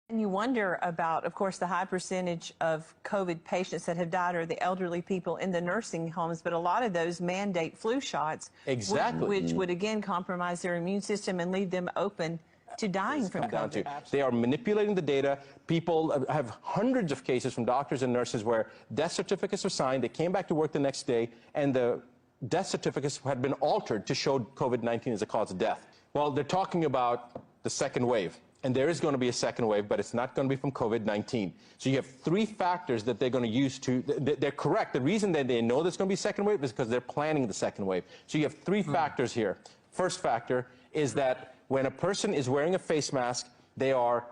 And you wonder about, of course, the high percentage of COVID patients that have died are the elderly people in the nursing homes, but a lot of those mandate flu shots. Exactly. Which would, again, compromise their immune system and leave them open to dying from COVID. They are manipulating the data. People have hundreds of cases from doctors and nurses where death certificates were signed, they came back to work the next day, and the death certificates had been altered to show COVID-19 as a cause of death. Well, they're talking about the second wave. And there is going to be a second wave, but it's not going to be from COVID-19. So you have three factors that they're going to use to, they're correct. The reason that they know there's going to be a second wave is because they're planning the second wave. So you have three factors here. First factor is that when a person is wearing a face mask, they are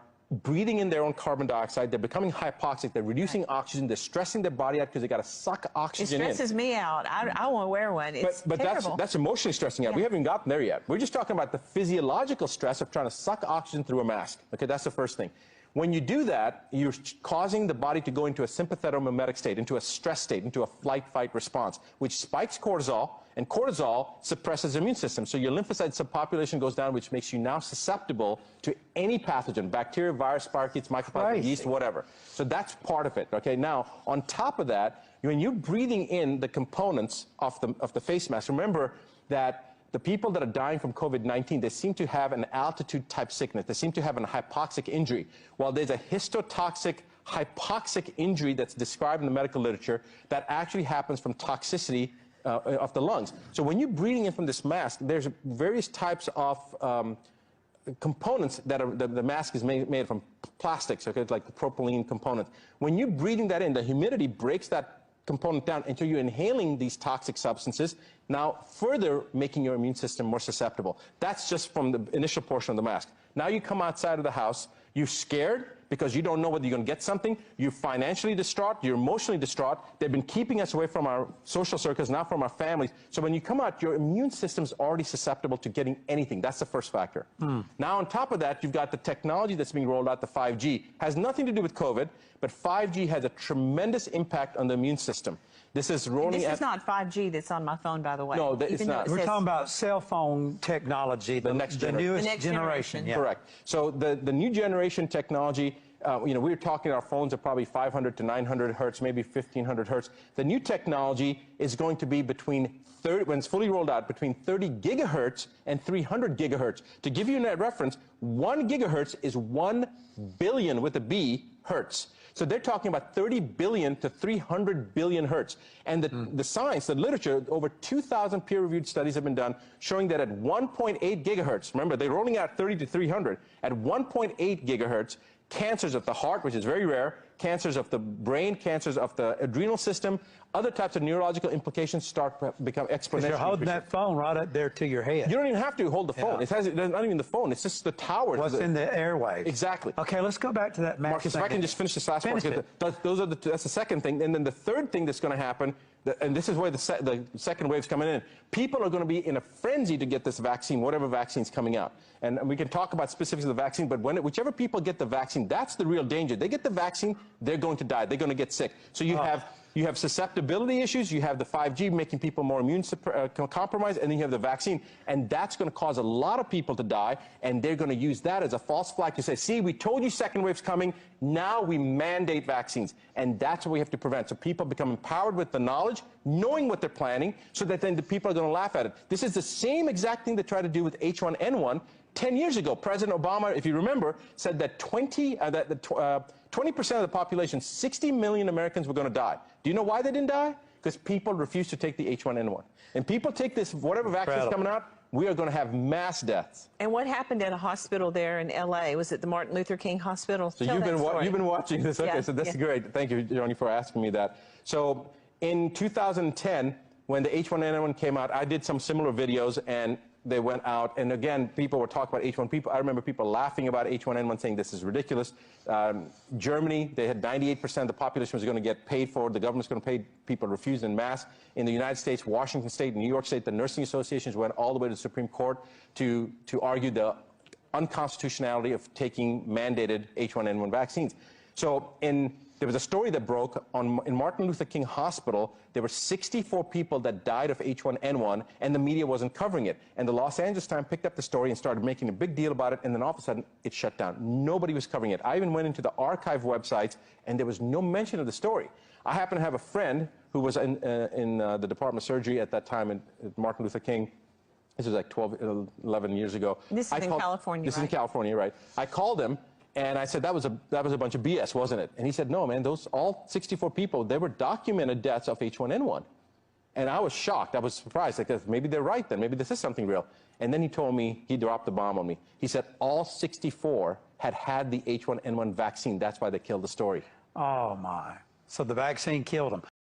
breathing in their own carbon dioxide, they're becoming hypoxic, they're reducing oxygen, they're stressing their body out because they got to suck oxygen in. It stresses me out. I want to wear one. It's but terrible. that's emotionally stressing out. We haven't even gotten there yet. We're just talking about the physiological stress of trying to suck oxygen through a mask. Okay, that's the first thing. When you do that, you're causing the body to go into a sympathetomimetic state, into a stress state, into a flight-fight response, which spikes cortisol, and cortisol suppresses the immune system. So your lymphocyte subpopulation goes down, which makes you now susceptible to any pathogen, bacteria, virus, spirochetes, mycoplasma, yeast, whatever. So that's part of it, okay? Now, on top of that, when you're breathing in the components of the face mask, remember that the people that are dying from COVID-19, they seem to have an altitude-type sickness. They seem to have an hypoxic injury. While there's a histotoxic hypoxic injury that's described in the medical literature that actually happens from toxicity of the lungs. So when you're breathing in from this mask, there's various types of components that are, the mask is made from plastics, okay, like the propylene components. When you're breathing that in, the humidity breaks that component down until you're inhaling these toxic substances, now further making your immune system more susceptible. That's just from the initial portion of the mask. Now you come outside of the house, you're scared because you don't know whether you're going to get something, you're financially distraught, you're emotionally distraught. They've been keeping us away from our social circles, not from our families. So when you come out, your immune system's already susceptible to getting anything. That's the first factor. Now on top of that, you've got the technology that's being rolled out, the 5G. Has nothing to do with COVID, but 5G has a tremendous impact on the immune system. This is rolling This is not 5G that's on my phone, by the way. No, it's not. We're talking about cell phone technology, the newest generation. Yeah. Correct. So the new generation technology, you know, we were talking our phones are probably 500 to 900 hertz, maybe 1500 hertz. The new technology is going to be between 30, when it's fully rolled out, between 30 gigahertz and 300 gigahertz. To give you a reference, 1 gigahertz is 1 billion with a B hertz. So they're talking about 30 billion to 300 billion hertz. And the science, the literature, over 2,000 peer-reviewed studies have been done showing that at 1.8 gigahertz, remember, they're rolling out 30 to 300, at 1.8 gigahertz, cancers of the heart, which is very rare, cancers of the brain, cancers of the adrenal system, other types of neurological implications start to become exponential. You're holding that phone right up there to your head. You don't even have to hold the phone. It's not even the phone. It's just the tower. What's in the airwaves. Exactly. Okay, let's go back to that mask. Marcus, if I can just finish this last part. That's the second thing. And then the third thing that's going to happen, and this is where the second wave's coming in, people are going to be in a frenzy to get this vaccine, whatever vaccine's coming out. And we can talk about specifics of the vaccine, but whichever people get the vaccine, that's the real danger. They get the vaccine, they're going to die. They're going to get sick. So you have susceptibility issues, you have the 5G making people more immune compromised, and then you have the vaccine. And that's going to cause a lot of people to die, and they're going to use that as a false flag to say, see, we told you second wave's coming, now we mandate vaccines. And that's what we have to prevent. So people become empowered with the knowledge, knowing what they're planning, so that then the people are going to laugh at it. This is the same exact thing they tried to do with H1N1. 10 years ago, President Obama, if you remember, said that 20% of the population, 60 million Americans were going to die. Do you know why they didn't die? Because people refused to take the H1N1. And people take this, whatever vaccine is coming out, we are going to have mass deaths. And what happened at a hospital there in L.A.? Was it the Martin Luther King Hospital? So you've been watching this. Okay, so that's great. Thank you, Joni, for asking me that. So in 2010, when the H1N1 came out, I did some similar videos, and they went out, and again, people were talking about H1. I remember people laughing about H1N1, saying this is ridiculous. Germany, they had 98% of the population was going to get paid for. The government's going to pay. People refused en masse. In the United States, Washington State, New York State, the nursing associations went all the way to the Supreme Court to argue the unconstitutionality of taking mandated H1N1 vaccines. So in There was a story that broke in Martin Luther King Hospital. There were 64 people that died of H1N1, and the media wasn't covering it. And the Los Angeles Times picked up the story and started making a big deal about it, and then all of a sudden, it shut down. Nobody was covering it. I even went into the archive websites, and there was no mention of the story. I happen to have a friend who was in the Department of Surgery at that time at Martin Luther King. This was like 11 years ago. This is in California, This is in California, right? I called him. And I said, that was a bunch of BS, wasn't it? And he said, no, man, all 64 people, they were documented deaths of H1N1. And I was shocked. I was surprised. Like, maybe they're right then. Maybe this is something real. And then he told me, he dropped the bomb on me. He said all 64 had the H1N1 vaccine. That's why they killed the story. Oh, my. So the vaccine killed them.